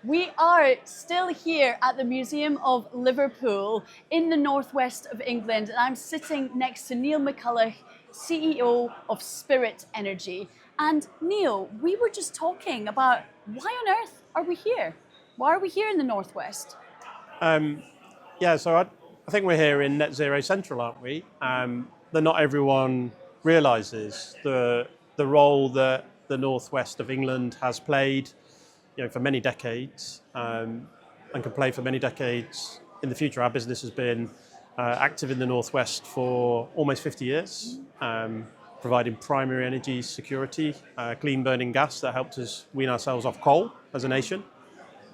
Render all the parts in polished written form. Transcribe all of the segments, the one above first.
We are still here at the Museum of Liverpool in the northwest of England, and I'm sitting next to Neil Mcculloch, CEO of Spirit Energy. And Neil, we were just talking about why on earth are we here? Why are we here in the northwest? So I think we're here in Net Zero Central, aren't we? That not everyone realises the role that the northwest of England has played, for many decades, and can play for many decades in the future. Our business has been active in the northwest for almost 50 years, providing primary energy security, clean burning gas that helped us wean ourselves off coal as a nation.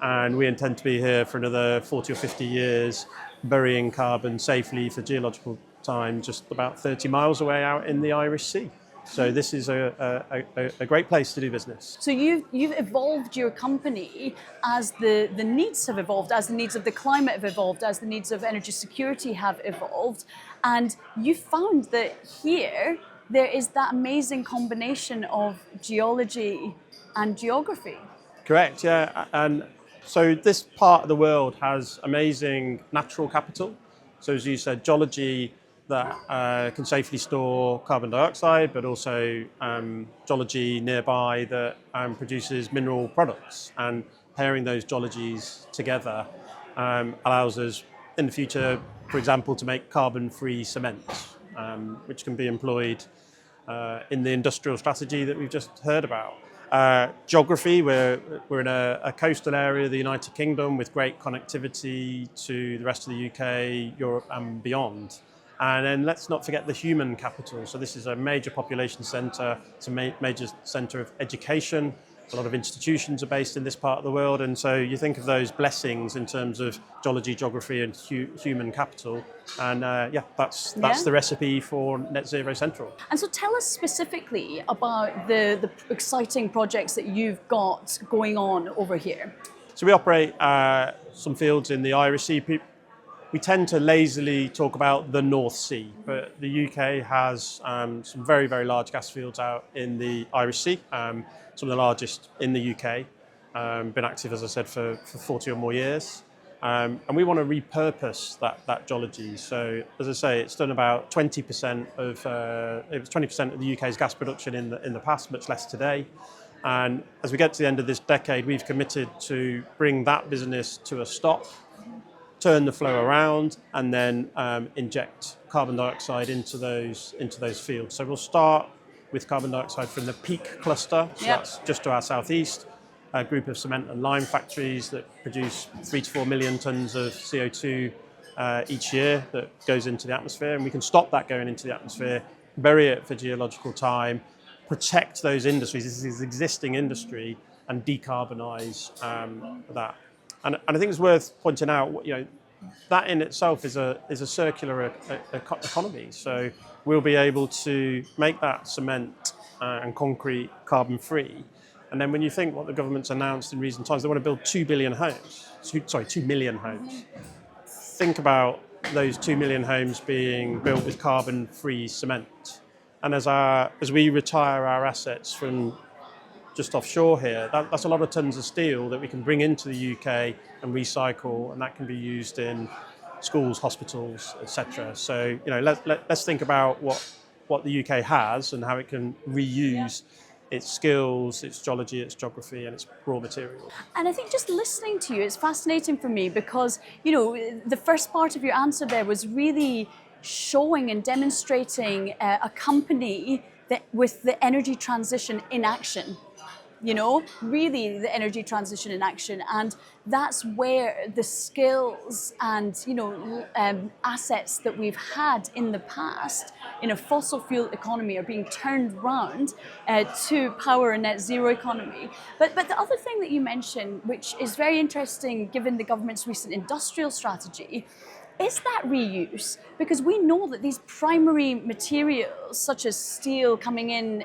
And we intend to be here for another 40 or 50 years, burying carbon safely for geological time just about 30 miles away out in the Irish Sea. So this is a great place to do business. So you've evolved your company as the needs have evolved, as the needs of the climate have evolved, as the needs of energy security have evolved. And you found that here there is that amazing combination of geology and geography. Correct, yeah. And so this part of the world has amazing natural capital. So as you said, geology that can safely store carbon dioxide, but also geology nearby that produces mineral products. And pairing those geologies together allows us in the future, for example, to make carbon-free cement, which can be employed in the industrial strategy that we've just heard about. Geography, we're in a coastal area of the United Kingdom with great connectivity to the rest of the UK, Europe and beyond. And then let's not forget the human capital. So this is a major population centre, it's a major centre of education. A lot of institutions are based in this part of the world. And so you think of those blessings in terms of geology, geography and human capital. And that's the recipe for Net Zero Central. And so tell us specifically about the exciting projects that you've got going on over here. So we operate some fields in the Irish Sea. We tend to lazily talk about the North Sea, but the UK has some very, very large gas fields out in the Irish Sea, some of the largest in the UK, been active, as I said, for 40 or more years. And we want to repurpose that geology. So, as I say, it's done about 20% of, it was 20% of the UK's gas production in the past, much less today. And as we get to the end of this decade, we've committed to bring that business to a stop, turn the flow around, and then inject carbon dioxide into those fields. So we'll start with carbon dioxide from the Peak cluster, so that's just to our southeast, a group of cement and lime factories that produce 3 to 4 million tonnes of CO2 each year that goes into the atmosphere, and we can stop that going into the atmosphere, bury it for geological time, protect those industries, this is existing industry, and decarbonise that. And I think it's worth pointing out, that in itself is a circular economy. So we'll be able to make that cement and concrete carbon free. And then when you think what the government's announced in recent times, they want to build 2 million homes. Think about those 2 million homes being built with carbon free cement. And as we retire our assets from just offshore here, that's a lot of tons of steel that we can bring into the UK and recycle, and that can be used in schools, hospitals, etc. So let's think about what the UK has and how it can reuse its skills, its geology, its geography, and its raw materials. And I think just listening to you, it's fascinating for me because the first part of your answer there was really showing and demonstrating a company that with the energy transition in action. Really the energy transition in action. And that's where the skills and, assets that we've had in the past in a fossil fuel economy are being turned around to power a net zero economy. But the other thing that you mentioned, which is very interesting given the government's recent industrial strategy, is that reuse? Because we know that these primary materials, such as steel coming in,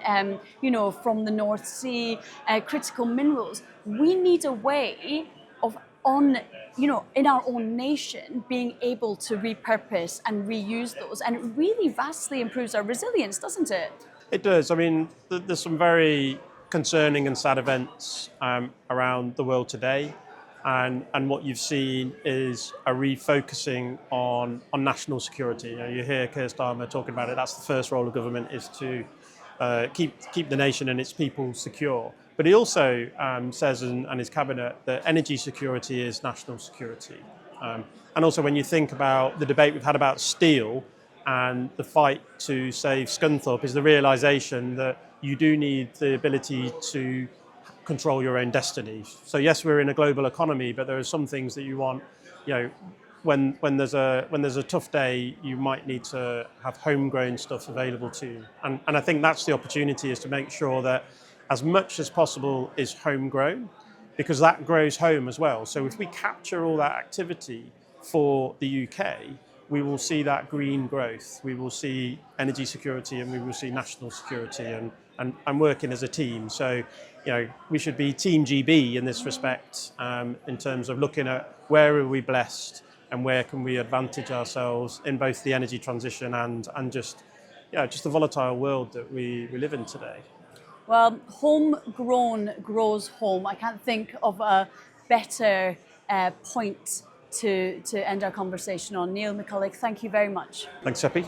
from the North Sea, critical minerals, we need a way of in our own nation, being able to repurpose and reuse those. And it really vastly improves our resilience, doesn't it? It does. I mean, there's some very concerning and sad events around the world today. And what you've seen is a refocusing on national security. You hear Keir Starmer talking about it. That's the first role of government, is to keep the nation and its people secure. But he also says, and his cabinet, that energy security is national security. And also, when you think about the debate we've had about steel and the fight to save Scunthorpe, is the realisation that you do need the ability to control your own destiny. So yes, we're in a global economy, but there are some things that you want, when there's a tough day, you might need to have homegrown stuff available to you. And I think that's the opportunity, is to make sure that as much as possible is homegrown, because that grows home as well. So if we capture all that activity for the UK, we will see that green growth, we will see energy security, and we will see national security, and working as a team. So, we should be Team GB in this respect, in terms of looking at where are we blessed and where can we advantage ourselves in both the energy transition and just the volatile world that we live in today. Well, homegrown grows home. I can't think of a better point to end our conversation on. Neil Mcculloch, thank you very much. Thanks, Seppi.